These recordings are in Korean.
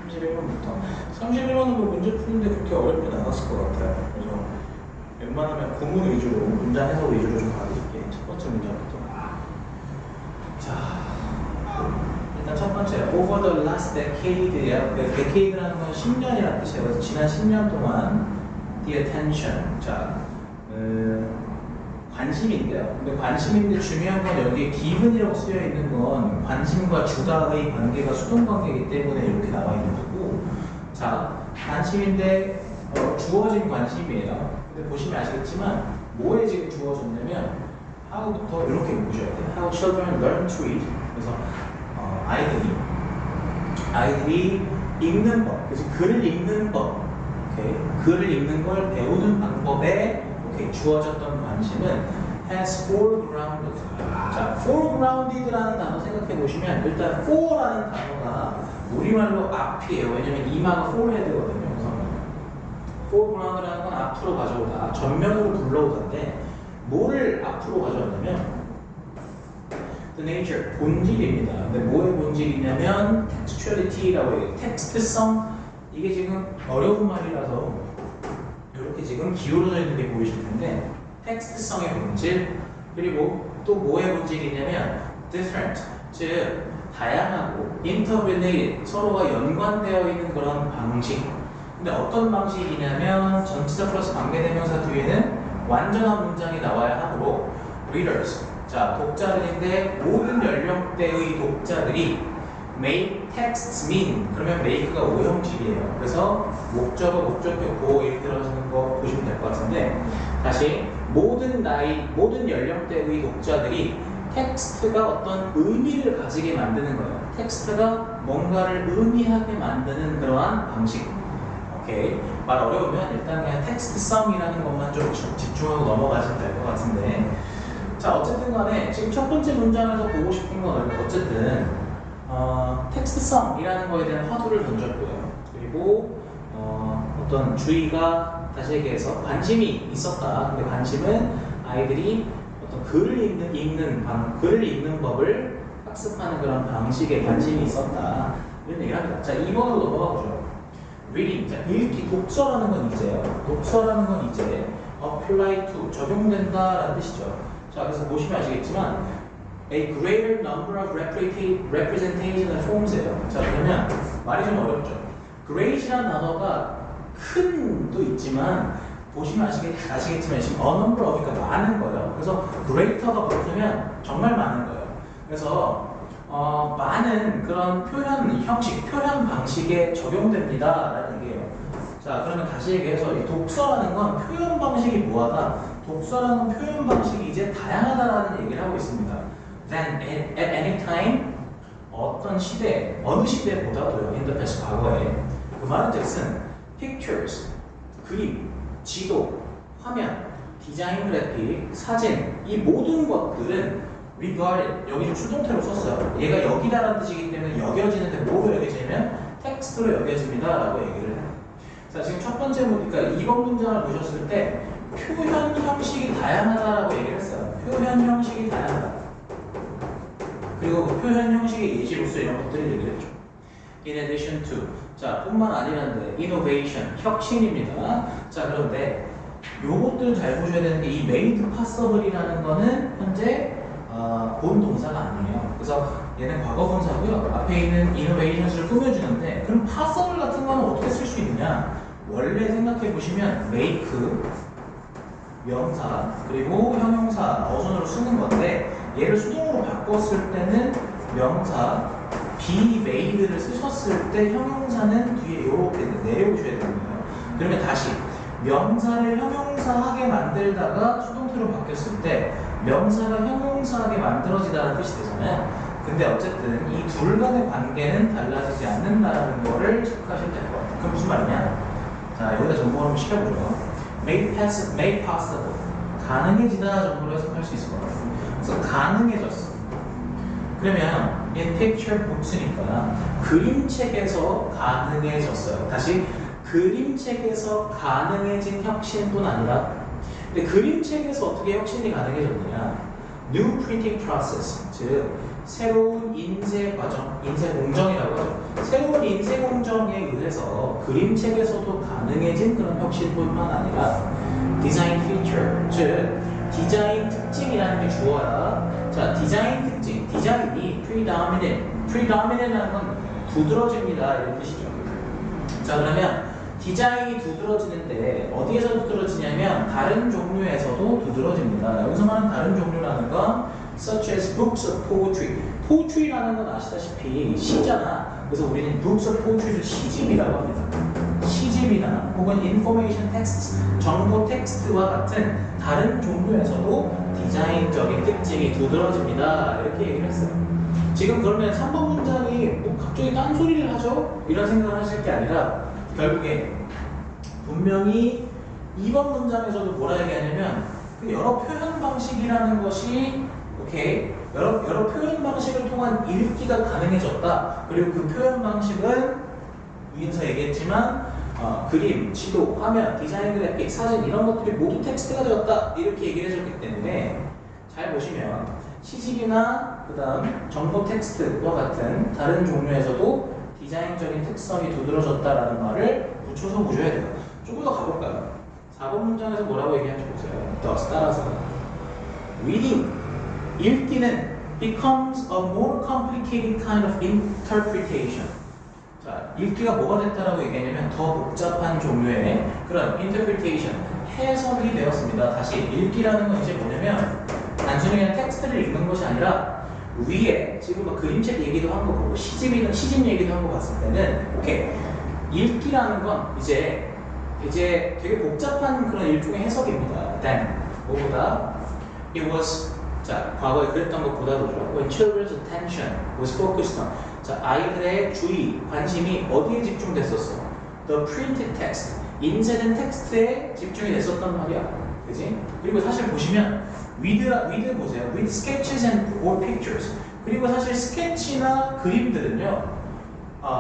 31번부터 31번은 뭐 문제 푸는데 그렇게 어렵진 않았을 것 같아요. 그래서 웬만하면 구문 위주로, 문장 해석 위주로 좀 가르칠게요. 첫 번째 문장부터. 자, 일단 첫 번째, over the last decade예요. decade라는 건 10년이라는 뜻이에요. 그래서 지난 10년 동안 the attention. 자, 관심인데요. 근데 관심인데 중요한 건 여기 given이라고 쓰여 있는 건 관심과 주가의 관계가 수동 관계이기 때문에 이렇게 나와 있는 거고, 자, 관심인데 주어진 관심이에요. 근데 보시면 아시겠지만 뭐에 지금 주어졌냐면 how부터 이렇게 보셔야 돼요. How children learn to read. 그래서 아이들이 읽는 법, 그래서 글을 읽는 법, 오케이? 글을 읽는 걸 배우는 방법에 주어졌던 관심은 has foregrounded. 자, foregrounded라는 단어 생각해 보시면 일단 for라는 단어가 우리말로 앞이에요. 왜냐면 이마가 forehead거든요. 그래서 foreground라는 건 앞으로 가져오다, 전면으로 불러오던데 뭐를 앞으로 가져왔냐면 the nature, 본질입니다. 근데 뭐의 본질이냐면 textuality라고 해요. 텍스트성. 이게 지금 어려운 말이라서 이렇게 지금 기울어져 있는 게 보이실 텐데 텍스트성의 본질, 그리고 또 뭐의 본질이냐면 different, 즉 다양하고 interrelated, 서로가 연관되어 있는 그런 방식. 근데 어떤 방식이냐면 전치사 플러스 관계대명사 뒤에는 완전한 문장이 나와야 하므로 readers, 자 독자들인데 모든 연령대의 독자들이 make texts mean, 그러면 make가 오형식이에요. 그래서 목적어, 목적격, 보호 이렇게 들어가시는 거 보시면 될 것 같은데, 다시 모든 나이, 모든 연령대의 독자들이 텍스트가 어떤 의미를 가지게 만드는 거예요. 텍스트가 뭔가를 의미하게 만드는 그러한 방식. 오케이. 말 어려우면 일단 그냥 텍스트성이라는 것만 좀 집중하고 넘어가시면 될 것 같은데, 자 어쨌든 간에 지금 첫 번째 문장에서 보고 싶은 건 어쨌든 텍스트성이라는 거에 대한 화두를 던졌고요. 그리고 어떤 주의가, 다시 얘기해서 관심이 있었다. 근데 관심은 아이들이 어떤 글을 읽는 법을 학습하는 그런 방식에 관심이 있었다. 이런 얘기를 합니다. 자, 2번으로 넘어가 보죠. reading, 자, 읽기, 독서라는 건 이제요. 독서라는 건 이제 apply to, 적용된다라는 뜻이죠. 자, 그래서 보시면 아시겠지만 a greater number of representational forms예요. 자, 그러면 말이 좀 어렵죠. great이라는 단어가 큰도 있지만 보시면 아시겠지만 지금 a number of이니까 많은 거예요. 그래서 greater가 붙으면 정말 많은 거예요. 그래서 많은 그런 표현 형식, 표현 방식에 적용됩니다 라는 얘기예요. 자, 그러면 다시 얘기해서 이 독서라는 건 표현 방식이 뭐하다? 독서라는 건 표현 방식이 이제 다양하다라는 얘기를 하고 있습니다. Then at any time, 어떤 시대, 어느 시대보다도요, in the past, 과거에. 그 말은 즉슨 pictures, 그림, 지도, 화면, 디자인 그래픽, 사진, 이 모든 것들은 regarded, 여기 좀 수동태로 썼어요. 얘가 여기다라는 뜻이기 때문에 여겨지는데 뭐로 여겨지냐면 텍스트로 여겨집니다 라고 얘기를 해요. 자, 지금 첫 번째 그러니까 2번 문장을 보셨을 때 표현 형식이 다양하다라고 얘기를 했어요. 표현 형식이 다양하다. 그리고 그 표현 형식의 예시로서 이런 것들을 얘기를 했죠. In addition to, 자, 뿐만 아니라는데 innovation, 혁신입니다. 자, 그런데 요것들 잘 보셔야 되는 게 이 made possible이라는 거는 현재 본 동사가 아니에요. 그래서 얘는 과거 분사고요. 앞에 있는 innovations를 꾸며주는데, 그럼 possible 같은 거는 어떻게 쓸 수 있느냐? 원래 생각해 보시면 make, 명사, 그리고 형용사, 어순으로 쓰는 건데, 얘를 수동으로 바꿨을 때는 명사 be made를 쓰셨을 때 형용사는 뒤에 이렇게 내려오셔야 되는 거예요. 그러면 다시 명사를 형용사하게 만들다가 수동태로 바뀌었을 때 명사가 형용사하게 만들어지다는 뜻이 되잖아요. 근데 어쨌든 이 둘 간의 관계는 달라지지 않는다는 거를 체크하실 될 것 같아요. 그럼 무슨 말이냐? 자, 여기다 정보 한번 시켜보죠. made possible, 가능해지다 정도로 해석할 수 있을 것 같아요. 그래서 가능해졌어. 그러면 in picture books니까 그림책에서 가능해졌어요. 다시 그림책에서 가능해진 혁신뿐 아니라, 근데 그림책에서 어떻게 혁신이 가능해졌느냐? New printing process, 즉 새로운 인쇄 과정, 인쇄 공정이라고 하죠. 새로운 인쇄공정에 의해서 그림책에서도 가능해진 그런 혁신뿐만 아니라 디자인 피처, 즉 디자인 특징이라는 게 주어야. 자, 디자인 특징, 디자인이 predominant라는 건 두드러집니다 이런 뜻이죠. 자, 그러면 디자인이 두드러지는데 어디에서 두드러지냐면 다른 종류에서도 두드러집니다. 여기서 말하는 다른 종류라는 건 such as books of poetry. poetry라는 건 아시다시피 시잖아. 그래서 우리는 books of poetry를 시집이라고 합니다. 시집이나 혹은 information texts, 정보 텍스트와 같은 다른 종류에서도 디자인적인 특징이 두드러집니다. 이렇게 얘기를 했어요. 지금 그러면 3번 문장이 뭐 갑자기 딴소리를 하죠? 이런 생각을 하실 게 아니라 결국에 분명히 2번 문장에서도 뭐라 얘기하냐면 그 여러 표현 방식이라는 것이 여러 표현 방식을 통한 읽기가 가능해졌다. 그리고 그 표현 방식은 위에서 얘기했지만 그림, 지도, 화면, 디자인 그래픽, 사진 이런 것들이 모두 텍스트가 되었다. 이렇게 얘기를 해줬기 때문에 잘 보시면 시집이나 그 다음 정보 텍스트와 같은 다른 종류에서도 디자인적인 특성이 두드러졌다라는 말을 붙여서 보셔야 돼요. 조금 더 가볼까요? 4번 문장에서 뭐라고 얘기하는지 보세요. thus 따라서 reading, 읽기는 becomes a more complicated kind of interpretation. 자, 읽기가 뭐가 됐다라고 얘기하냐면 더 복잡한 종류의 그런 interpretation, 해석이 되었습니다. 다시 읽기라는 건 이제 뭐냐면 단순히 그냥 텍스트를 읽는 것이 아니라 위에 지금 막 그림책 얘기도 한 거 보고 시집 얘기도 한 거 봤을 때는 읽기라는 건 이제 되게 복잡한 그런 일종의 해석입니다. then 뭐보다 it was 자 과거에 그랬던 것보다도죠. when children's attention was focused on 자 아이들의 주의 관심이 어디에 집중됐었어? the printed text 인쇄된 텍스트에 집중이 됐었단 말이야. 그지? 그리고 사실 보시면 with 보세요. with sketches and or pictures. 그리고 사실 스케치나 그림들은요,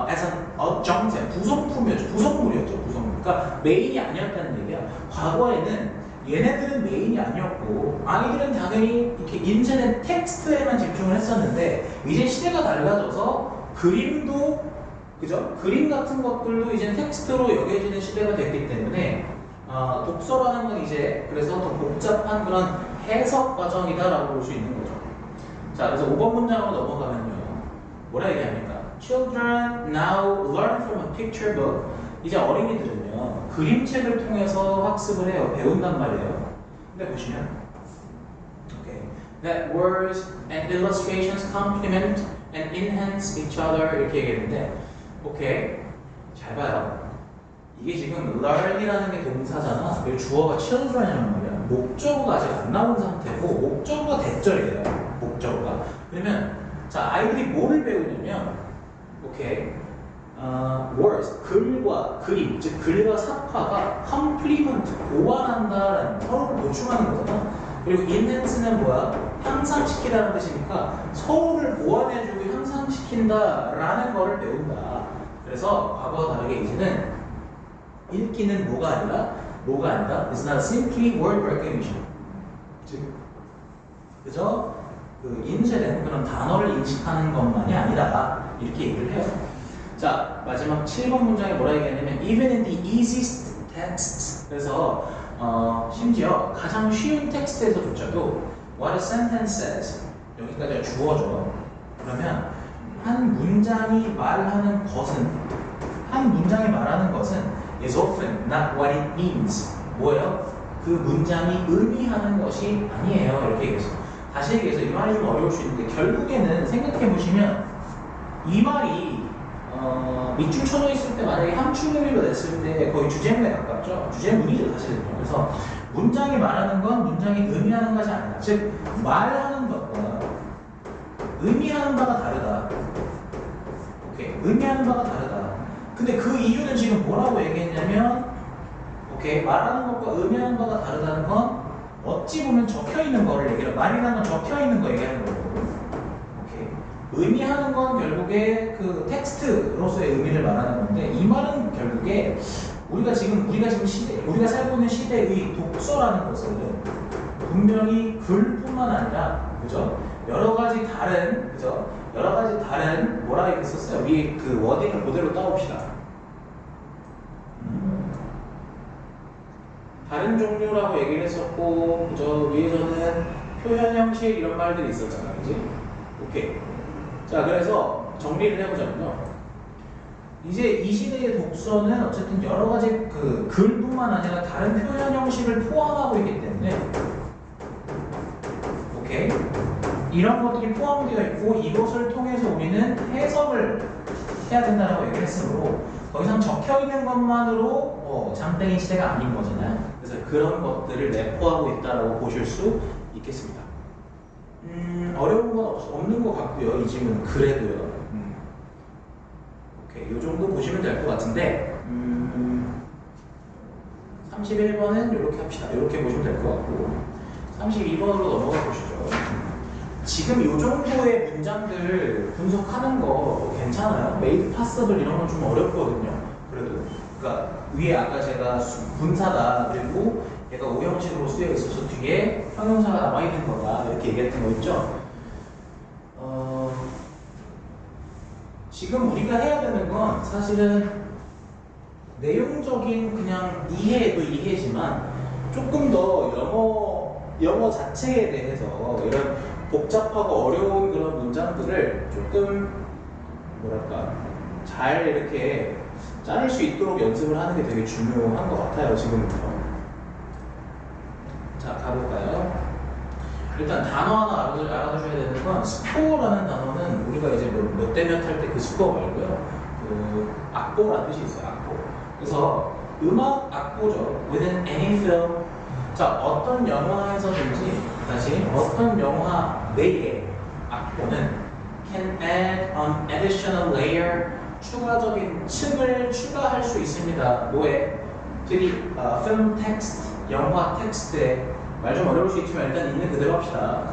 as an 정체, 부속물이었죠. 그러니까 메인이 아니었다는 얘기야. 과거에는 얘네들은 메인이 아니었고, 아이들은 당연히 이렇게 인쇄된 텍스트에만 집중을 했었는데, 이제 시대가 달라져서 그림도, 그죠? 그림 같은 것들도 이제 텍스트로 여겨지는 시대가 됐기 때문에, 독서라는 건 이제 그래서 더 복잡한 그런 해석 과정이다라고 볼 수 있는 거죠. 자, 그래서 5번 문장으로 넘어가면요. 뭐라 얘기합니까? Children now learn from a picture book. 이제 어린이들은요, 그림책을 통해서 학습을 해요. 배운단 말이에요. 근데 보시면, that words and illustrations complement and enhance each other 이렇게 얘기했는데, 잘 봐요. 이게 지금 learn이라는 게 동사잖아. 그리고 주어가 children이라는 말이야. 목적어가 아직 안 나온 상태고 목적어가 대절이에요. 목적어가. 그러면 자 아이들이 뭐를 배우냐면 words 글과 그림 즉 글과 사파가 complement 보완한다라는 서로를 보충하는 거잖아. 그리고 enhance는 뭐야? 향상시키다는 뜻이니까 서로를 보완해주고 향상시킨다라는 거를 배운다. 그래서 과거와 다르게 이제는 읽기는 뭐가 아니라 It's not simply word recognition. 즉, 그저 그 인쇄된 그런 단어를 인식하는 것만이 아니다. 이렇게 얘기를 해요. 자, 마지막 7번 문장에 뭐라 얘기하냐면 even in the easiest texts. 그래서 심지어 가장 쉬운 텍스트에서조차도 what a sentence says. 여기까지가 주어져. 그러면 한 문장이 말하는 것은 is often not what it means. 뭐예요? 그 문장이 의미하는 것이 아니에요. 이렇게 얘기해서. 다시 얘기해서 이 말이 좀 어려울 수 있는데 결국에는 생각해보시면 이 말이 밑줄 쳐져 있을 때 만약에 함축의미로 냈을 때 거의 주제문에 가깝죠. 주제문이죠 사실은요. 그래서 문장이 말하는 건 문장이 의미하는 것이 아니다. 즉 말하는 것과 의미하는 바가 다르다. 의미하는 바가 다르다. 근데 그 이유는 지금 뭐라고 얘기했냐면 말하는 것과 의미하는 바가 다르다는 건 어찌 보면 적혀있는 거를 얘기해요. 말이라는 건 적혀있는 거 얘기하는 거고 의미하는 건 결국에 그 텍스트로서의 의미를 말하는 건데 이 말은 결국에 우리가 살고 있는 시대의 독서라는 것은 분명히 글뿐만 아니라 그죠? 여러 가지 다른 그죠? 여러 가지 다른 뭐라 했었어요? 위에 그 워딩을 그대로 따봅시다. 다른 종류라고 얘기를 했었고, 저 위에서는 표현 형식 이런 말들이 있었잖아, 그지? 오케이. 자, 그래서 정리를 해보자면요. 이제 이 시대의 독서는 어쨌든 여러 가지 그 글뿐만 아니라 다른 표현 형식을 포함하고 있기 때문에, 오케이. 이런 것들이 포함되어 있고 이것을 통해서 우리는 해석을 해야 된다고 얘기를 했으므로 더 이상 적혀 있는 것만으로 장땡이 시대가 아닌 거잖아요. 그래서 그런 것들을 내포하고 있다고 보실 수 있겠습니다. 어려운 건 없는 것 같고요. 이 질문은 그래도요. 오케이, 이 정도 보시면 될 것 같은데 31번은 이렇게 합시다. 이렇게 보시면 될 것 같고 32번으로 넘어가 보시죠. 지금 이 정도의 문장들 분석하는 거 괜찮아요? 메이드 파서블 이런 건 좀 어렵거든요. 그래도 그러니까 위에 아까 제가 분사다 그리고 얘가 오형식으로 쓰여 있어서 뒤에 형용사가 남아 있는 거다 이렇게 얘기했던 거 있죠. 지금 우리가 해야 되는 건 사실은 내용적인 그냥 이해도 이해지만 조금 더 영어 자체에 대해서 이런 복잡하고 어려운 그런 문장들을 조금 뭐랄까 잘 이렇게 자를 수 있도록 연습을 하는 게 되게 중요한 것 같아요. 지금부터. 자, 가볼까요? 일단 단어 하나 알아두셔야 되는 건 스코어라는 단어는 우리가 이제 몇 대 몇 할 때 그 스코어 말고요. 그 악보라는 뜻이 있어요. 악보. 그래서 음악 악보죠. Within any film. 자, 어떤 영화에서든지 다시 어떤 영화 내에 악보는 can add an additional layer 추가적인 층을 추가할 수 있습니다. 뭐에? film text, 영화 텍스트에 말 좀 어려울 수 있지만 일단 있는 그대로 합시다.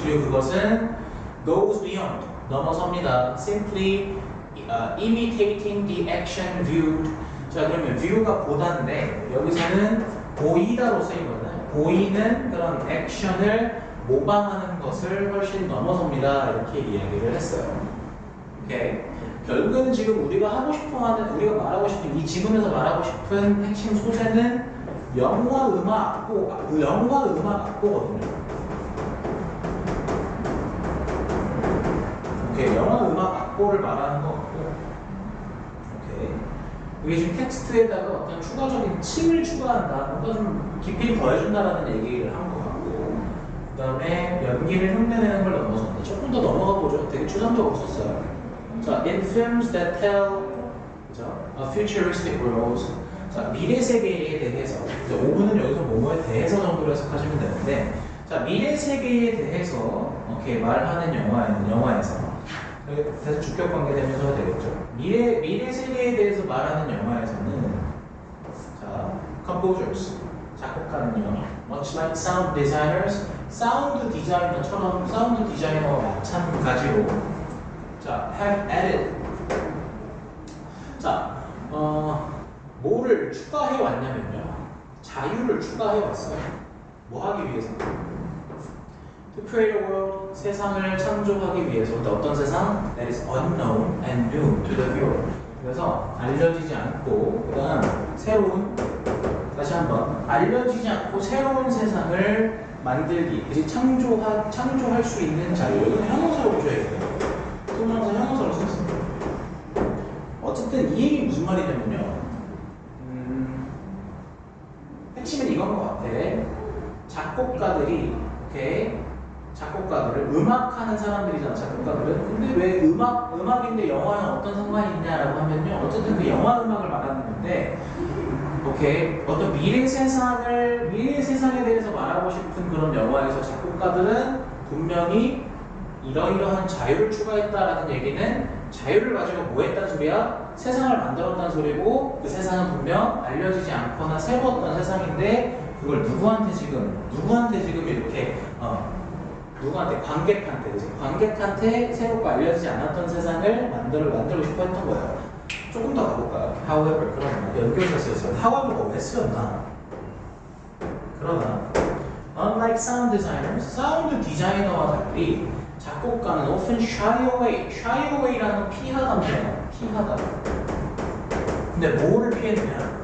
그리고 그것은 goes beyond, 넘어섭니다. simply imitating the action viewed. 자, 그러면 view가 보다인데 여기서는 보이다로 쓰인 거잖아요. 보이는 그런 액션을 모방하는 것을 훨씬 넘어섭니다. 이렇게 이야기를 했어요. 오케이. 결국에는 지금 우리가 우리가 말하고 싶은 이 지문에서 말하고 싶은 핵심 소재는 영화 음악 악보거든요. 오케이, 영화 음악 악보를 말하는 거 같고, 오케이. 이게 지금 텍스트에다가 어떤 추가적인 층을 추가한다, 뭔가 좀 깊이를 더해준다라는 얘기를 한 것 같고, 그 다음에 연기를 흉내내는 걸 넘어섰는데 조금 더 넘어가 보죠. 되게 추상적으로 썼어요. 자, in films that tell, 그죠? A futuristic world. 자, 미래 세계에 대해서 5분은 여기서 뭐뭐에 대해서 정도로 해석하시면 되는데, 자, 미래 세계에 대해서 이렇게 말하는 영화에서 대해서 주격 관계되면서 해야 되겠죠. 미래 세계에 대해서 말하는 영화에서는 자, composers 작곡가는요, much like sound designers, 사운드 디자이너처럼 사운드 디자이너와 마찬가지로 자, have added. 자, 뭐를 추가해 왔냐면요. 자유를 추가해 왔어요. 뭐 하기 위해서? To create a world, 세상을 창조하기 위해서. 어떤 세상? That is unknown and new to the viewer. 그래서 알려지지 않고, 그 다음 새로운, 다시 한번 알려지지 않고 새로운 세상을 만들기, 그치? 창조할 수 있는 자유. 이건 형용사로 보셔야겠네요. 통명사 형용사로 썼습니다. 어쨌든 이 얘기 무슨 말이냐면요. 핵심은 이건 것 같아. 작곡가들을 음악하는 사람들이잖아. 작곡가들은. 근데 왜 음악인데 영화는 어떤 상관이 있냐라고 하면요. 어쨌든 그 영화 음악을 말하는 건데, 오케이. 어떤 미래 세상에 대해서 말하고 싶은 그런 영화에서 작곡가들은 분명히 이러이러한 자유를 추가했다라는 얘기는 자유를 가지고 뭐 했다는 소리야? 세상을 만들었다는 소리고, 그 세상은 분명 알려지지 않거나 새로웠던 세상인데, 그걸 누구한테 지금 이렇게 관객한테 새롭고 알려지지 않았던 세상을 만들고 싶어 했던 거예요. 조금 더 가볼까요? However, 그러나 연결해서 쓰였어요. However가 왜 쓰였나? 그러나 unlike sound designers, 사운드 디자이너와 달리 작곡가는 often shy away. shy away라는 건 피하다인데요. 피하다. 근데 뭐를 피했느냐?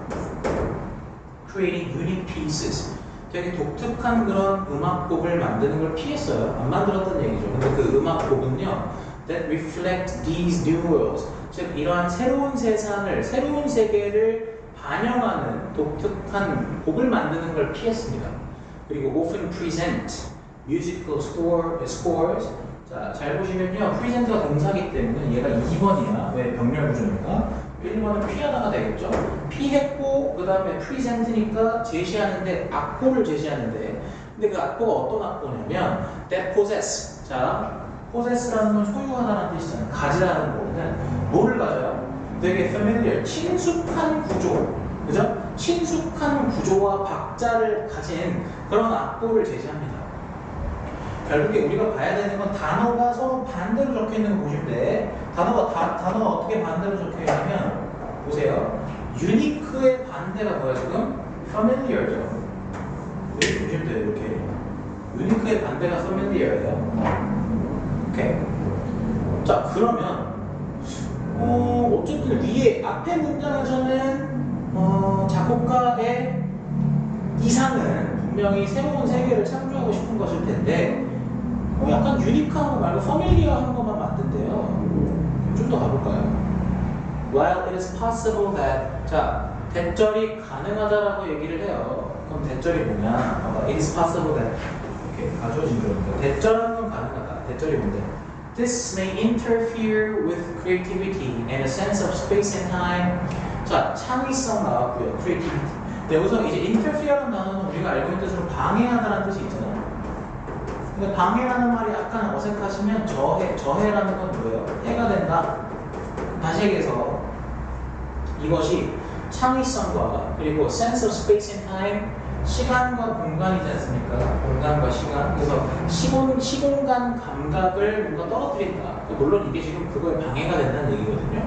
creating unique pieces. 되게 독특한 그런 음악곡을 만드는 걸 피했어요. 안 만들었던 얘기죠. 근데 그 음악곡은요, that reflect these new worlds. 즉 이러한 새로운 세상을, 새로운 세계를 반영하는 독특한 곡을 만드는 걸 피했습니다. 그리고 often present musical scores. 자, 잘 보시면요, present가 동사기 때문에 얘가 2번이야. 왜? 병렬 구조니까. 1번은 피하다가 되겠죠. 피했고 그 다음에 present니까 제시하는데 악보를 제시하는데, 근데 그 악보가 어떤 악보냐면 that possess. 자, possess라는 건 소유하다는 뜻이잖아요. 가지라는 거는 뭐를 가져요? 되게 familiar, 친숙한 구조, 그죠? 친숙한 구조와 박자를 가진 그런 악보를 제시합니다. 결국에 우리가 봐야 되는 건 단어가 서로 반대로 적혀 있는 거 보시면 돼. 단어가 어떻게 반대로 적혀 있냐면, 보세요. 유니크의 반대가 뭐야 지금? familiar죠. 이렇게 보시면 돼요. 이렇게. 유니크의 반대가 familiar예요. 오케이. 자, 그러면 어쨌든 위에 앞에 문장에서는 작곡가의 이상은 분명히 새로운 세계를 창조하고 싶은 것일 텐데, 약간 유니크한 거 말고 퍼밀리어한 것만 맞던데요. 좀 더 가볼까요? While it is possible that, 자, 대절이 가능하다라고 얘기를 해요. 그럼 대절이 뭐냐? It is possible that, 이렇게 가져오신 거니까 대절하는 건 가능하다. 대절이 뭔데? This may interfere with creativity and a sense of space and time. 자, 창의성 나왔고요. creativity. 네, 여기서 이제 interfere라는 단어는 우리가 알고 있는 뜻으로 방해하다라는 뜻이 있잖아요. 근데 방해라는 말이 약간 어색하시면 저해라는 건 뭐예요? 해가 된다. 다시 얘기해서 이것이 창의성과 그리고 sense of space and time, 시간과 공간이지 않습니까? 공간과 시간. 그래서 시공간 감각을 뭔가 떨어뜨린다. 물론 이게 지금 그거에 방해가 된다는 얘기거든요.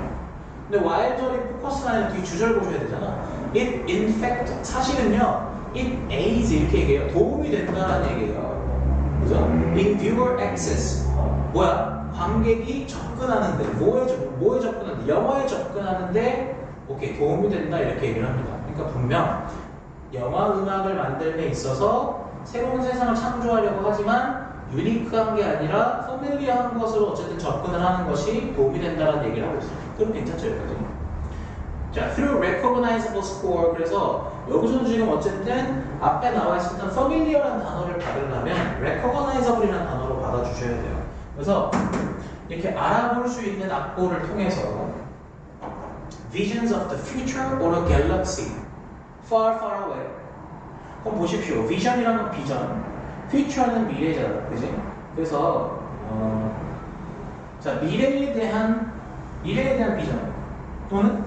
근데 while절이 포커스가 아니라 뒤에 주절 보셔야 되잖아. It in fact, 사실은요, it aids 이렇게 얘기해요. 도움이 된다는 얘기예요. 그죠? In viewer access. 뭐야? 관객이 접근하는데, 뭐에 접근하는데? 영화에 접근하는데, 오케이, 도움이 된다 이렇게 얘기를 합니다. 그러니까 분명 영화 음악을 만들 데 있어서 새로운 세상을 창조하려고 하지만 유니크한 게 아니라 퍼밀리어한 것으로 어쨌든 접근을 하는 것이 도움이 된다는 얘기를 하고 있어요. 그럼 괜찮죠, 여기까지? 자, through recognizable score. 그래서 여기서도 지금 어쨌든 앞에 나와 있었던 familiar라는 단어를 받으려면 recognizable이라는 단어로 받아주셔야 돼요. 그래서 이렇게 알아볼 수 있는 악보를 통해서 visions of the future or a galaxy far, far away. 그럼 보십시오. vision이라는 건 비전, future는 미래잖아, 그지? 그래서 자, 미래에 대한 비전 또는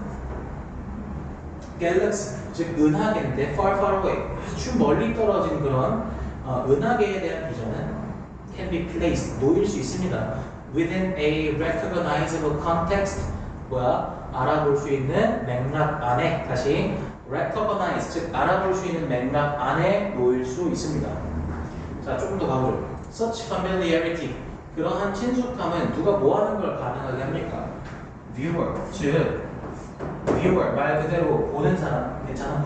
갤럭시, 즉 은하계인데 far far away, 아주 멀리 떨어진 그런 은하계에 대한 비전은 can be placed, 놓일 수 있습니다. within a recognizable context, 뭐야? 알아볼 수 있는 맥락 안에, 다시 recognize, 즉 알아볼 수 있는 맥락 안에 놓일 수 있습니다. 자, 조금 더 가보죠. such familiarity, 그러한 친숙함은 누가 뭐 하는 걸 가능하게 합니까? viewer, 즉 viewer, 말 그대로 보는 사람, 괜찮아?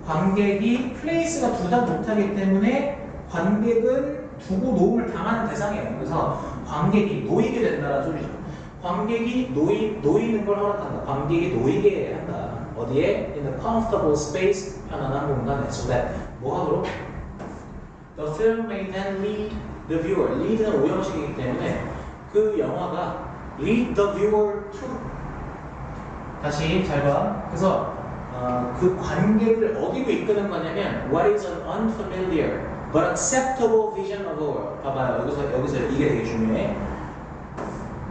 관객이 플레이스가 둘 다 못하기 때문에 관객은 두고 노움을 당하는 대상이에요. 그래서 관객이 놓이게 된다는 소리죠. 관객이 놓이는 걸 허락한다. 관객이 놓이게 한다. 어디에? In a comfortable space, 편안한 공간에. So that 뭐 하도록? The film may then lead the viewer. lead는 오형식이기 때문에 그 영화가 lead the viewer to. 다시 잘 봐. 그래서 그 관객을 어디로 이끄는 거냐면 what is an unfamiliar but acceptable vision of the world. 봐봐요. 여기서 이게 되게 중요해.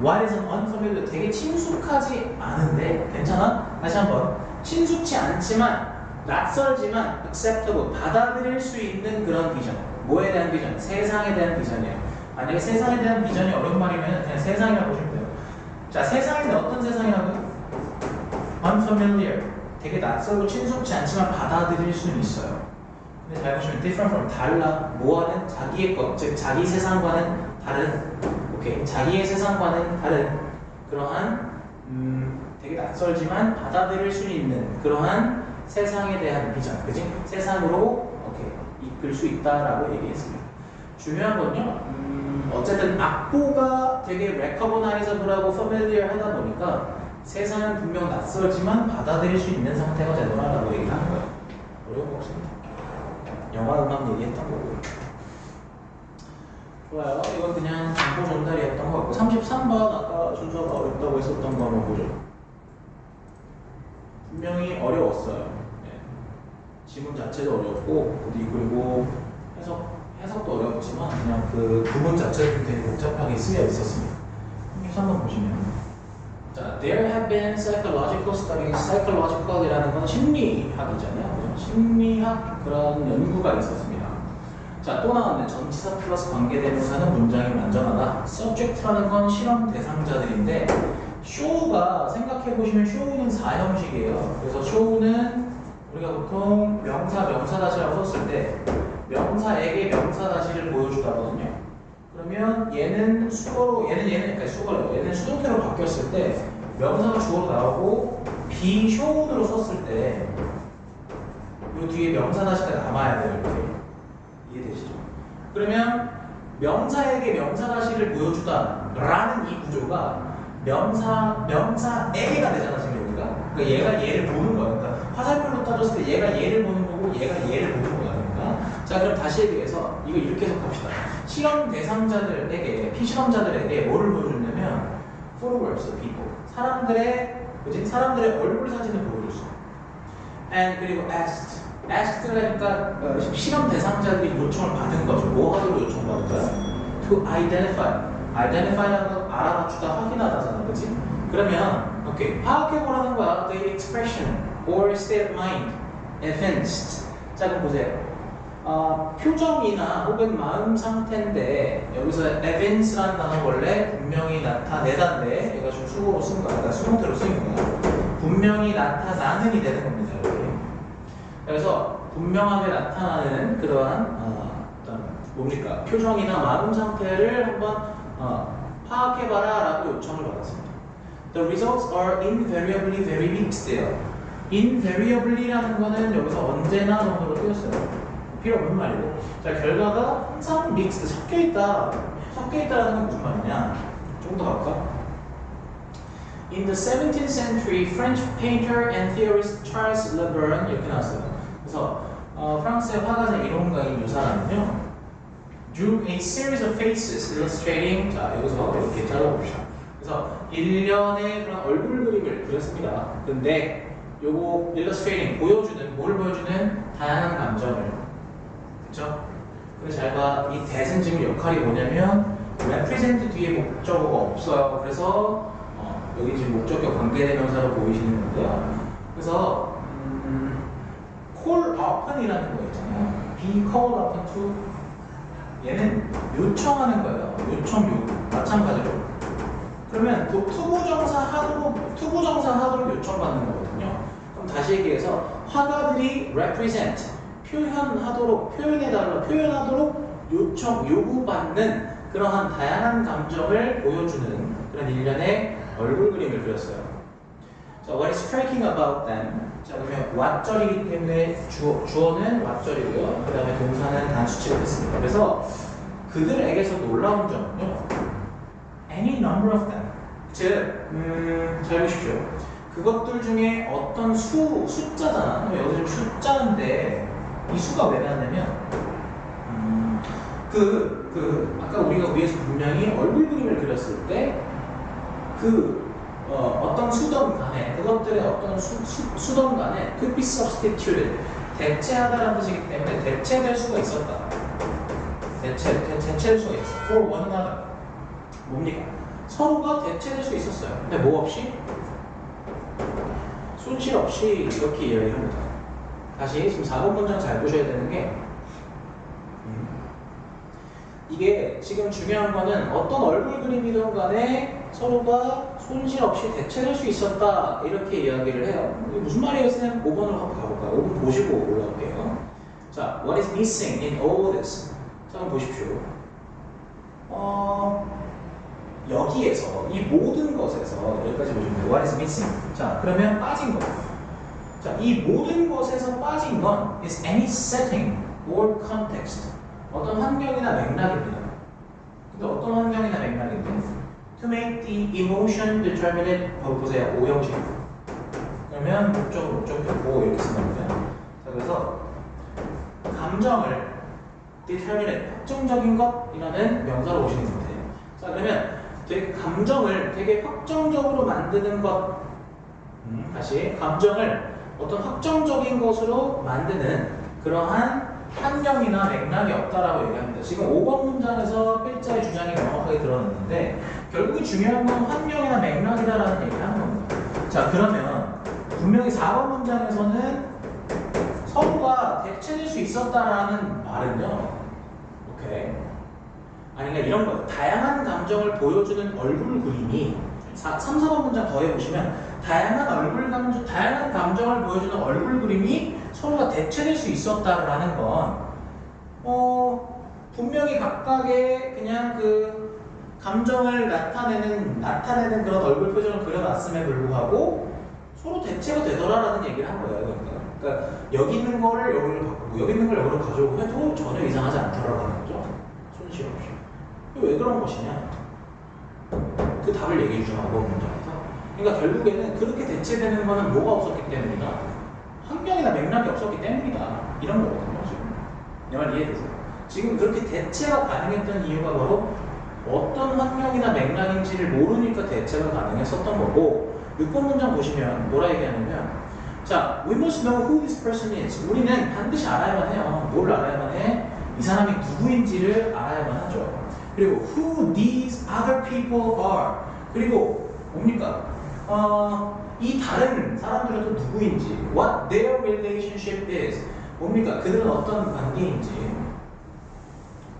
What is an unfamiliar? 되게 친숙하지 않은데 괜찮아? 다시 한번. 친숙치 않지만 낯설지만 acceptable, 받아들일 수 있는 그런 비전. 뭐에 대한 비전? 세상에 대한 비전이에요. 만약에 세상에 대한 비전이 어려운 말이면 그냥 세상이라고 보시면 돼요. 자, 세상인데 어떤 세상이라고요? Unfamiliar, 되게 낯설고 친숙치 않지만 받아들일 수는 있어요. 근데 잘 보시면 different from, 달라. 뭐와는? 자기의 것, 즉 자기 세상과는 다른. 오케이. 자기의 세상과는 다른 그러한 되게 낯설지만 받아들일 수 있는 그러한 세상에 대한 비전, 그지? 세상으로 오케이, 이끌 수 있다라고 얘기했습니다. 중요한 건요, 어쨌든 악보가 되게 recognizable하고 familiar 하다 보니까 세상은 분명 낯설지만 받아들일 수 있는 상태가 되더라라고 얘기를 하는 거예요. 어려운 거 없습니다. 영화 음악 얘기했던 거고. 좋아요. 이건 그냥 정보 전달이었던 거 같고 33번 아까 순서가 어렵다고 했었던 거 한번 보죠. 분명히 어려웠어요. 네. 지문 자체도 어렵고 그리고 해석도 어렵지만 그냥 그 구문 자체도 되게 복잡하게 쓰여 있었습니다. 33번 보시면 자, there have been psychological studies. psychological이라는 건 심리학이잖아요. 심리학 그런 연구가 있었습니다. 자, 또 나왔네. 전치사 플러스 관계대명사는 문장이 완전하다. subject라는 건 실험 대상자들인데 show가 생각해보시면 show는 4형식이에요. 그래서 show는 우리가 보통 명사다시라고 썼을 때 명사에게 명사다시를 보여주다거든요. 그러면 얘는 수어로 그러니까 얘는 수동태로 바뀌었을 때 명사가 주어로 나오고 비쇼운으로 썼을 때 이 뒤에 명사다시가 남아야 돼요. 이렇게 이해되시죠? 그러면 명사에게 명사다시를 보여주다라는 이 구조가 명사에게가 되잖아 지금 여기가. 그러니까 얘가 얘를 보는 거야. 그러니까 화살표로 따졌을 때 얘가 얘를 보는 거고 얘가 얘를 보는 거야. 자, 그럼 다시 얘기해서 이거 이렇게 해석합시다. 실험 대상자들에게, 피실험자들에게 뭐를 보여줬냐면 followers, people, 사람들의 얼굴 사진을 보여줬어. And 그리고 asked가 실험 대상자들이 요청을 받은 거죠. 뭐 하도록 요청받은 거야? To identify라는 건 알아맞추다, 확인하다잖아, 그렇지? 그러면 오케이, 파악해보라는 거야. The expression or state of mind evinced. 자, 그럼 보세요. 표정이나 혹은 마음 상태인데 여기서 evince라는 단어 원래 분명히 나타내다인데 얘가 지금 수어로 쓴 거야. 그러니까 수동태로 쓴 거야. 분명히 나타나는이 되는 겁니다. 이렇게. 그래서 분명하게 나타나는 그러한 뭡니까? 표정이나 마음 상태를 한번 파악해봐라 라고 요청을 받았습니다. The results are invariably very mixed. invariably라는 거는 여기서 언제나 정도로 쓰였어요. 필요 없는 말이고. 자, 결과가 항상 mixed, 섞여있다. 섞여있다라는 건 무슨 말이냐? 좀 더 갈까? In the 17th century, French painter and theorist Charles Le Brun 이렇게 나왔어요. 그래서 프랑스의 화가자 이론가인 이 사람은요, drew a series of faces illustrating. 자, 여기서 이렇게 잘라봅시다. 그래서 일련의 그런 얼굴 그림을 그렸습니다. 근데 요거 illustrating 보여주는 뭘 보여주는 다양한 감정을, 그렇죠? 그래서 잘 봐. 이 that은 지금 역할이 뭐냐면 represent 뒤에 목적어가 없어요. 그래서 여기 지금 목적격 관계대명사로 보이시는 건데요. 그래서 call upon이라는 거 있잖아요. be called upon to. 얘는 요청하는 거예요. 요청. 마찬가지로. 그러면 투부정사 하도록 요청받는 거거든요. 그럼 다시 얘기해서 화가들이 represent, 표현하도록 요구받는 그러한 다양한 감정을 보여주는 그런 일련의 얼굴 그림을 그렸어요. 자, what is striking about them? 자, 그러면 왓절이기 때문에 주어는 왓절이고요. 그 다음에 동사는 단수 취급했습니다. 그래서 그들에게서 놀라운 점은요, any number of them. 즉, 잘 보십시오. 그것들 중에 어떤 숫자잖아. 여기 지금 숫자인데 이 수가 왜 나왔냐면 아까 우리가 위에서 분명히 얼굴 그림을 그렸을 때 어떤 수든 간에 그것들의 어떤 수든 간에 could be substituted, 대체하다라는 뜻이기 때문에 대체될 수가 있었다. 대체될 수가 있어. for one another. 뭡니까? 서로가 대체될 수 있었어요. 근데 뭐 없이? 손실 없이 이렇게 이야기합니다. 다시 지금 4번 문장 잘 보셔야 되는 게 이게 지금 중요한 거는 어떤 얼굴 그림이든 간에 서로가 손실 없이 대체될 수 있었다 이렇게 이야기를 해요. 이게 무슨 말이에요? 선생님 5번으로 한번 가볼까요? 5번 보시고 올라올게요. 자, what is missing in all this? 자, 한번 보십시오. 여기에서 이 모든 것에서 여기까지 보시면 what is missing. 자, 그러면 빠진 거. 자, 이 모든 것에서 빠진 건 is any setting or context. 어떤 환경이나 맥락입니다. 근데 어떤 환경이나 맥락인데 to make the emotion determinate. 보세요. 오형식. 그러면 목적격보 이렇게 쓰는 겁니다. 자, 그래서 감정을 determinate, 확정적인 것이라는 명사로 보시는 상태예요. 자, 그러면 감정을 되게 확정적으로 만드는 것. 다시 감정을 어떤 확정적인 것으로 만드는 그러한 환경이나 맥락이 없다라고 얘기합니다. 지금 5번 문장에서 필자의 주장이 명확하게 드러났는데 결국에 중요한 건 환경이나 맥락이다라는 얘기를 하는 겁니다. 자, 그러면 분명히 4번 문장에서는 서로가 대체될 수 있었다라는 말은요. 오케이. 아니, 그러니까 이런 거예요. 다양한 감정을 보여주는 얼굴 그림이 3, 4번 문장 더 해보시면 다양한 감정을 보여주는 얼굴 그림이 서로가 대체될 수 있었다라는 건 분명히 각각의 그냥 그 감정을 나타내는 그런 얼굴 표정을 그려놨음에 불구하고 서로 대체가 되더라라는 얘기를 한 거예요. 그러니까 여기 있는 거를 여기로 바꾸고 여기 있는 걸 여기로 가져오고 해도 전혀 이상하지 않더라고 하는 거죠. 손실 없이. 왜 그런 것이냐? 그 답을 얘기해 주죠. 5번 문장에서. 그러니까 결국에는 그렇게 대체되는 거는 뭐가 없었기 때문이다? 환경이나 맥락이 없었기 때문이다. 이런 거거든요. 지금 내 말 이해되세요? 지금 그렇게 대체가 가능했던 이유가 바로 어떤 환경이나 맥락인지를 모르니까 대체가 가능했었던 거고 6번 문장 보시면 뭐라 얘기하냐면 자, we must know who this person is. 우리는 반드시 알아야만 해요. 뭘 알아야만 해? 이 사람이 누구인지를 알아야만 하죠. 그리고 who these other people are. 그리고 뭡니까? 이 다른 사람들은 또 누구인지, what their relationship is. 뭡니까? 그들은 어떤 관계인지.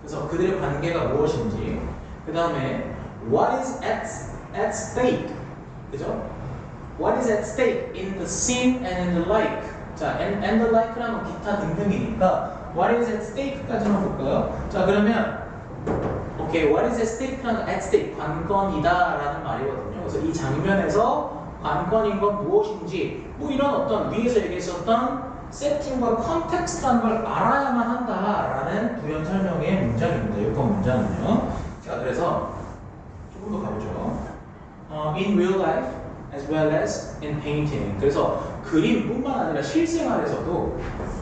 그래서 그들의 관계가 무엇인지. 그 다음에 what is at stake. 그죠? What is at stake in the scene and in the like. 자, and the like라는 기타 등등이니까 what is at stake까지만 볼까요? 자, 그러면 오케이, what is at stake라는 at stake, 관건이다라는 말이거든요. 그래서 이 장면에서 관건인 건 무엇인지, 뭐 이런 어떤 위에서 얘기했었던 세팅과 컨텍스트라는 걸 알아야만 한다라는 부연 설명의 문장입니다. 6번 문장은요. 자, 그래서 조금 더 가보죠. In real life as well as in painting. 그래서 그림뿐만 아니라 실생활에서도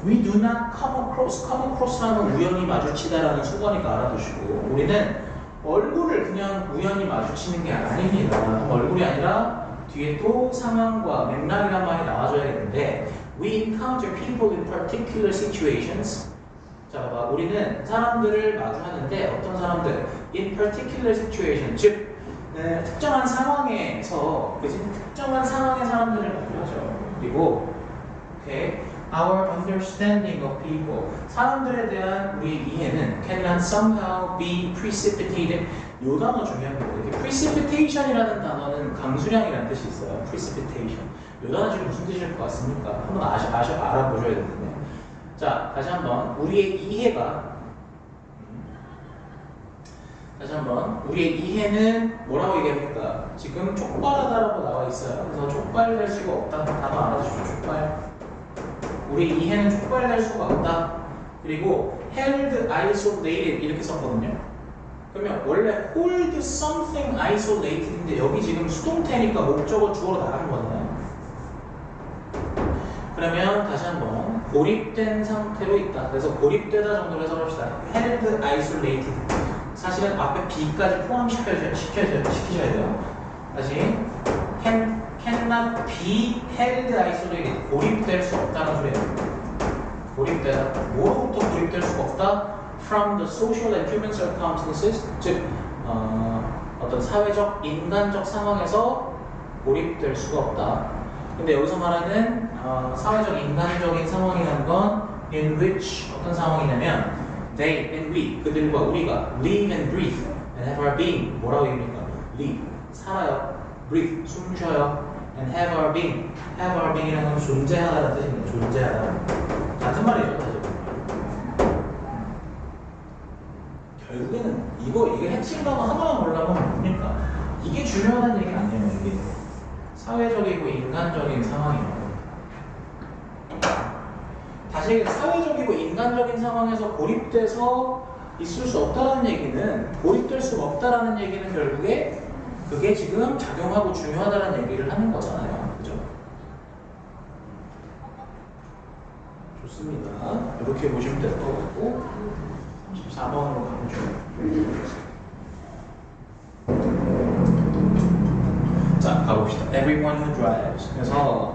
we do not come across라는 우연히 마주치다라는 수거니까 알아두시고 우리는 얼굴을 그냥 우연히 마주치는 게 아닙니다. 얼굴이 아니라 뒤에 또 상황과 맥락이란 말이 나와줘야겠는데 we encounter people in particular situations. 자, 봐봐. 우리는 사람들을 마주하는데 어떤 사람들 in particular situation, 즉 특정한 상황에서, 그치? 특정한 상황의 사람들을 마주하죠. 그리고 okay, our understanding of people, 사람들에 대한 우리 이해는 cannot somehow be precipitated. 요 단어 중요한 거예요. precipitation이라는 단어는 강수량이라는 뜻이 있어요. precipitation. 요 단어 지금 무슨 뜻일 것 같습니까? 한번 알아보셔야 되는데. 자, 다시 한번 우리의 이해가 우리의 이해는 뭐라고 얘기합니까? 지금 촉발하다라고 나와 있어요. 그래서 촉발될 수가 없다. 단어 알아두시죠. 촉발. 우리 이해는 촉발될 수가 없다. 그리고 held isolated 이렇게 썼거든요. 그러면 원래 hold something isolated인데 여기 지금 수동태니까 목적어 주어로 나가는 거잖아요. 그러면 다시 한번 고립된 상태로 있다. 그래서 고립되다 정도로 해석합시다. held isolated. 사실은 앞에 be까지 포함시켜야 돼요. 다시 cannot be held isolated. 고립될 수 없다는 소리예요. 고립되다. 뭐로부터 고립될 수가 없다? From the social and human circumstances. 즉 어떤 사회적, 인간적 상황에서 고립될 수가 없다. 근데 여기서 말하는 사회적, 인간적인 상황이라는 건 in which 어떤 상황이냐면 they and we, 그들과 우리가 live and breathe and have our being. 뭐라고 얘기합니까? live, 살아요. breathe, 숨 쉬어요. and have our being. have our being이라는 건 존재하다는 뜻입니다. 존재하다. 같은 말이죠. 사실. 결국에는 이게 핵심 단어 하나만 보려면 뭡니까? 이게 중요하다는 얘기 아니에요. 이게 사회적이고 인간적인 상황이에요. 다시 얘기해, 사회적이고 인간적인 상황에서 고립돼서 있을 수 없다는 얘기는, 고립될 수가 없다라는 얘기는 결국에 그게 지금 작용하고 중요하다는 얘기를 하는 거잖아요. 그죠? 좋습니다. 이렇게 보시면 될 것 같고, 34번으로 가보죠. 자, 가봅시다. Everyone who drives. 그래서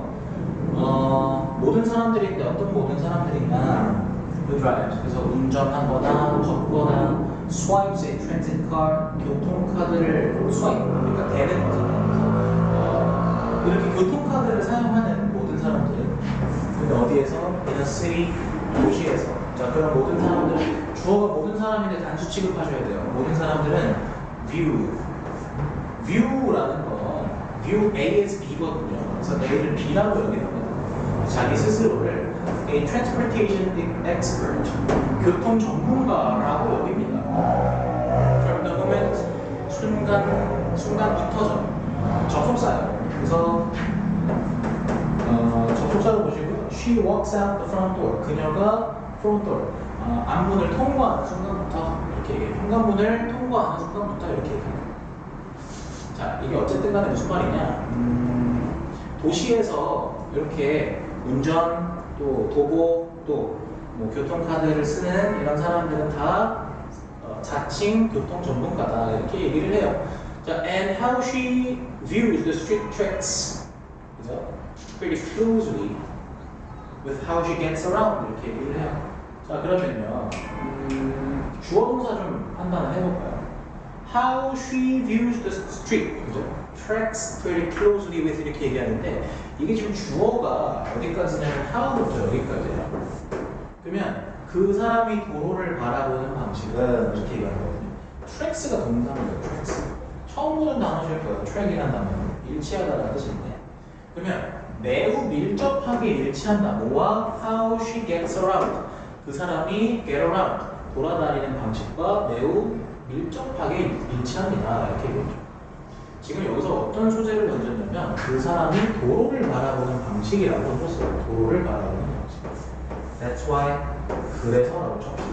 모든 사람들인데 어떤 모든 사람들이냐? who drives. 그래서 운전하거나 걷거나 swipes a transit card, 교통카드를 swipe, 그러니까 대는 거잖아요. 그래서 이렇게 교통카드를 사용하는 모든 사람들. 근데 어디에서? in a city, 도시에서. 자, 그럼 모든 사람들, 주어가 모든 사람인데 단수 취급하셔야 돼요. 모든 사람들은 view라는 거, view A as B거든요. 그래서 A를 B라고 여기는 거예요. 자기 스스로를 a transportation expert, 교통 전문가라고 여깁니다. From the moment, 순간부터죠. 접속사예요. 그래서 접속사로 보시고요. She walks out the front door. 그녀가 front door, 앞문을 통과하는 순간부터 이렇게 현관문을 통과하는 순간부터 이렇게 얘기합니다. 자, 이게 어쨌든 간에 무슨 말이냐? 도시에서 이렇게 운전, 또 도보, 또 뭐 교통카드를 쓰는 이런 사람들은 다 자칭 교통 전문가다 이렇게 얘기를 해요. 자, and how she views the street tracks, 그죠? Pretty closely with how she gets around 이렇게 얘기를 해요. 자, 그러면요, 주어 동사 좀 판단을 해볼까요? How she views the street, 그죠? Tracks pretty closely with 이렇게 얘기하는데 이게 지금 주어가 어디까지냐면 how부터 여기까지예요. 그러면 그 사람이 도로를 바라보는 방식은 이렇게 얘기하거든요. tracks가 동사예요. tracks. 처음 보는 단어실 거예요. track이라는 단어는 일치하다라는 뜻인데, 그러면 매우 밀접하게 일치한다. 뭐와? How she gets around. 그 사람이 get around, 돌아다니는 방식과 매우 밀접하게 일치합니다. 이렇게 얘기했죠. 지금 여기서 어떤 소재를 던졌냐면 그 사람이 도로를 바라보는 방식이라고 던졌어요. 도로를 바라보는 방식. That's why, 그래서라고 쳤죠.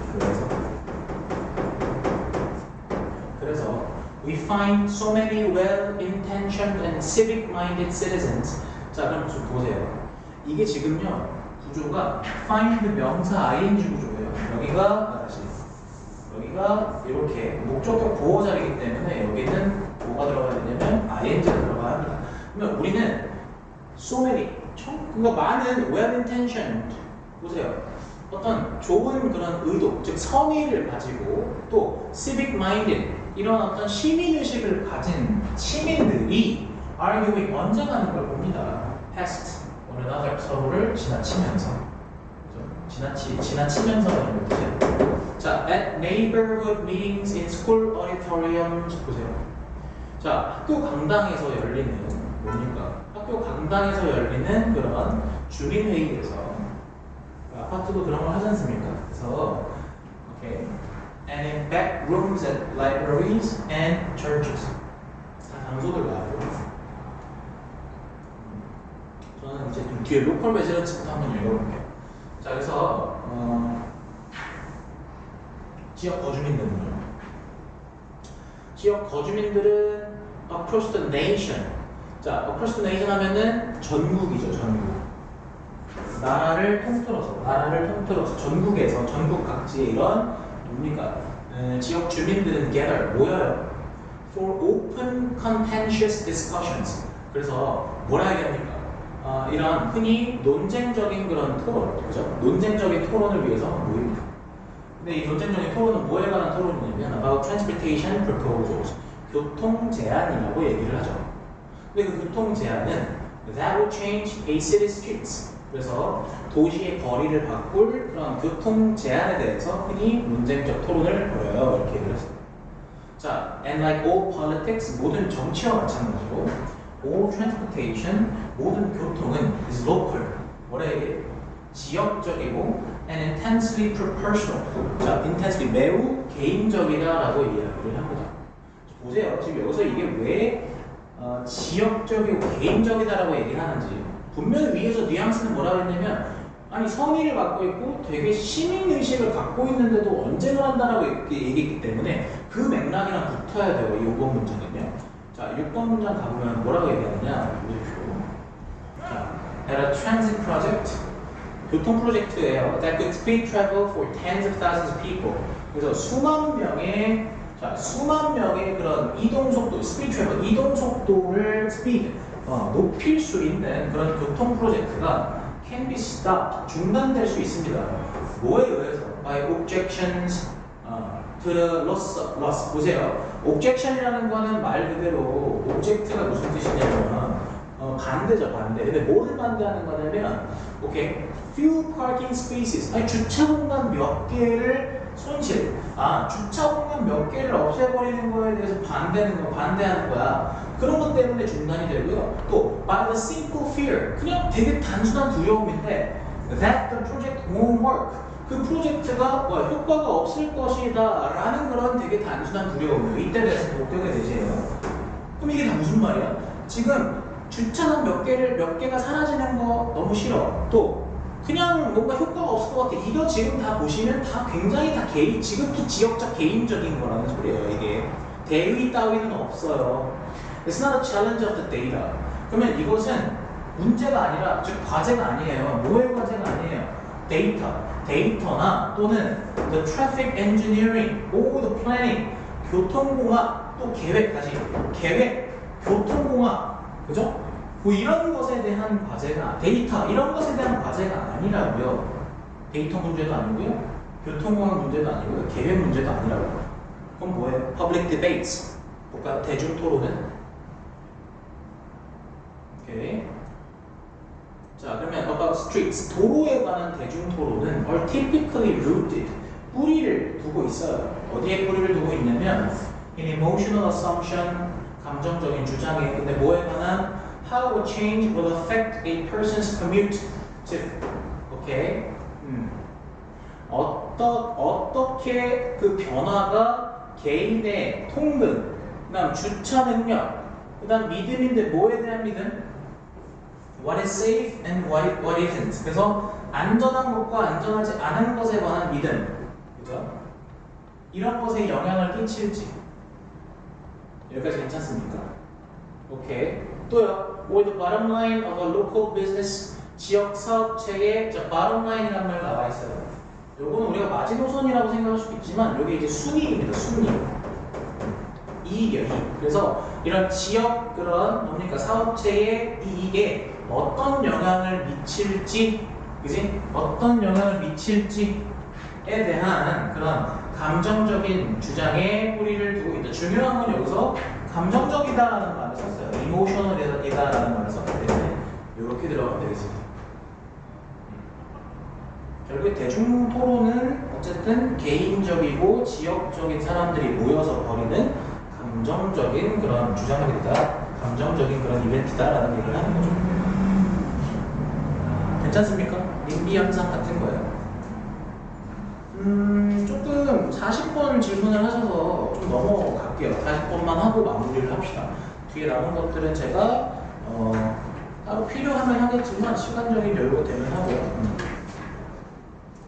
그래서 we find so many well-intentioned and civic-minded citizens. 자, 그럼 좀 보세요. 이게 지금요, 구조가 find 명사 ing 구조예요. 여기가 이렇게 목적격 보호 자리이기 때문에 여기는 뭐가 들어가야 되냐면 ing가 들어가야 합니다. 그러면 우리는 so many, 그러니까 많은 well-intentioned, 보세요. 어떤 좋은 그런 의도, 즉 선의를 가지고 또 civic-minded, 이런 어떤 시민의식을 가진 시민들이 arguing, 언쟁하는 걸 봅니다. past one another, 서로를 지나치면서. 지나치면서라는 뜻이에요. 자, at neighborhood meetings in school auditoriums, 보세요. 자, 학교 강당에서 열리는 뭡니까? 학교 강당에서 열리는 그런 주민회의에서, 아파트도 그런 걸 하지 않습니까? 그래서 okay. And in back rooms at libraries and churches. 다 장소들 나와요. 저는 이제 좀 뒤에 로컬 레지던스부터 한번 읽어볼게요. 자, 그래서 지역 거주민들은요. 지역 거주민들은 across the nation. 자, across the nation 하면은 전국이죠, 전국. 나라를 통틀어서 전국에서, 전국 각지의 이런 뭡니까? 지역 주민들은 gather, 모여요. For open contentious discussions. 그래서 뭐라 얘기합니까? 이런 흔히 논쟁적인 그런 토론, 그죠? 논쟁적인 토론을 위해서 모입니다. 근데 이 논쟁적인 토론은 뭐에 관한 토론이냐면 about transportation proposals, 교통 제안이라고 얘기를 하죠. 근데 그 교통 제안은 that will change a city streets. 그래서 도시의 거리를 바꿀 그런 교통 제안에 대해서 흔히 논쟁적 토론을 벌여요. 이렇게 얘기를 했어요. 자, and like all politics, 모든 정치와 마찬가지로 all transportation, 모든 교통은 is local. 뭐라 얘기해? 지역적이고 and intensely personal. 자, intensely 매우 개인적이다라고 이야기를 합니다. 보세요. 지금 여기서 이게 왜 지역적이고 개인적이다라고 얘기를 하는지 분명히 위에서 뉘앙스는 뭐라고 했냐면 아니 성의를 갖고 있고 되게 시민의식을 갖고 있는데도 언쟁을 한다라고 이렇게 얘기했기 때문에 그 맥락이랑 붙어야 돼요. 이 5번 문장은요. 자, 6번 문장 가보면 뭐라고 얘기하느냐 보십시오. 자, at a transit project 교통 프로젝트예요. That could speed travel for tens of thousands of people. 그래서 수만 명의 그런 이동 속도, speed travel, 이동 속도를 speed 높일 수 있는 그런 교통 프로젝트가 can be stopped, 중단될 수 있습니다. 뭐에 의해서? By objections to the loss. 보세요. objection이라는 거는 말 그대로 object가 무슨 뜻이냐면 반대죠, 반대. 근데 뭐를 반대하는 거냐면, 오케이, few parking spaces. 아니 주차 공간 몇 개를 손실. 주차 공간 몇 개를 없애버리는 거에 대해서 반대하는 거야. 그런 것 때문에 중단이 되고요. 또 by the simple fear, 그냥 되게 단순한 두려움인데 that the project won't work. 그 프로젝트가 효과가 없을 것이다 라는 그런 되게 단순한 두려움이에요. 이때 대해서 목격의 대시해요. 그럼 이게 다 무슨 말이야? 지금 주차장 몇 개가 사라지는 거 너무 싫어. 또 그냥 뭔가 효과가 없을 것 같아. 이거 지금 다 보시면 다 굉장히 다 지금도 지역적 개인적인 거라는 소리예요. 이게 대의 따위는 없어요. It's not a challenge of the data. 그러면 이것은 문제가 아니라, 즉 과제가 아니에요. 뭐의 과제가 아니에요? 데이터나 또는 the traffic engineering, or the planning, 교통공학, 또 계획, 교통공학, 그죠? 뭐 이런 것에 대한 과제가, 데이터, 이런 것에 대한 과제가 아니라고요. 데이터 문제도 아니고요. 교통공학 문제도 아니고요. 계획 문제도 아니라고요. 그럼 뭐예요? Public debates. 볼까요? 대중토론은? 오케이. 자, 그러면 about streets, 도로에 관한 대중토론은 are typically rooted, 뿌리를 두고 있어요. 어디에 뿌리를 두고 있냐면 in emotional assumption, 감정적인 주장에. 근데 뭐에 관한? How a change will affect a person's commute. 즉, 오케이. 어떻게 그 변화가 개인의 통근, 그다음 주차 능력, 그다음 믿음인데 뭐에 대한 믿음? What is safe and what isn't. 그래서 안전한 것과 안전하지 않은 것에 관한 믿음, 그죠? 이런 것에 영향을 끼칠지. 여기까지 괜찮습니까? 오케이. 또요. Or the bottom line of a local business. 지역 사업체의 bottom line이라는 말 나와 있어요. 요거는 우리가 마지노선이라고 생각할 수도 있지만 여기 이제 순이익입니다. 순이익. 이익이에요. 이익. 그래서 이런 지역 그런 뭡니까 사업체의 이익에 어떤 영향을 미칠지, 그지? 어떤 영향을 미칠지에 대한 그런 감정적인 주장에 뿌리를 두고 있다. 중요한 건 여기서 감정적이다라는 말을 썼어요. 이모셔널이다라는 말을 썼기 때문에 이렇게 들어가면 되겠습니다. 결국 대중토론은 어쨌든 개인적이고 지역적인 사람들이 모여서 벌이는 감정적인 그런 주장들이다, 감정적인 그런 이벤트다라는 얘기를 하는 거죠. 괜찮습니까? 님비 현상 같은 거예요. 조금 40번 질문을 하셔서 좀 넘어갈게요. 40번만 하고 마무리를 합시다. 뒤에 남은 것들은 제가 따로 필요하면 하겠지만 시간적인 여유가 되면 하고요.